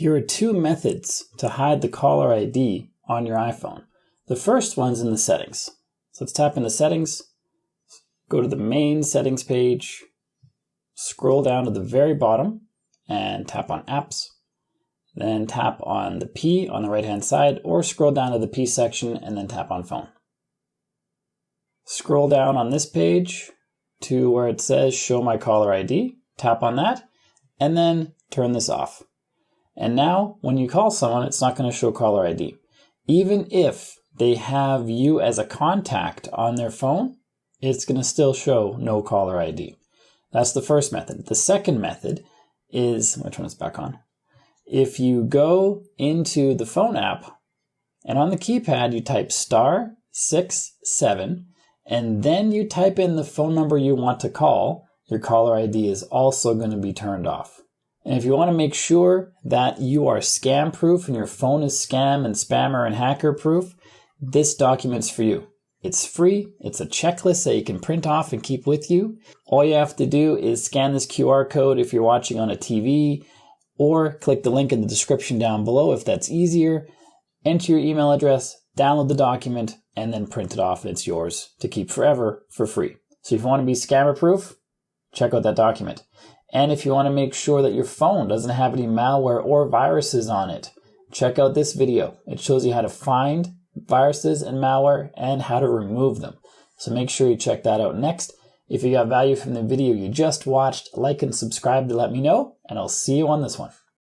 Here are two methods to hide the caller ID on your iPhone. The first one's in the settings. So let's tap into settings, go to the main settings page, scroll down to the very bottom and tap on apps. Then tap on the P on the right hand side or scroll down to the P section and then tap on phone. Scroll down on this page to where it says show my caller ID. Tap on that and then turn this off. And now when you call someone, it's not going to show caller ID. Even if they have you as a contact on their phone, it's going to still show no caller ID. That's the first method. The second method is, which one is back on? If you go into the phone app and on the keypad you type *67 and then you type in the phone number you want to call, your caller ID is also going to be turned off. And if you want to make sure that you are scam proof and your phone is scam and spammer and hacker proof, this document's for you. It's free. It's a checklist that you can print off and keep with you. All you have to do is scan this QR code if you're watching on a TV, or click the link in the description down below if that's easier. Enter your email address, download the document, and then print it off and it's yours to keep forever for free. So if you want to be scammer proof, check out that document. And if you want to make sure that your phone doesn't have any malware or viruses on it, check out this video. It shows you how to find viruses and malware and how to remove them. So make sure you check that out next. If you got value from the video you just watched, like and subscribe to let me know, and I'll see you on this one.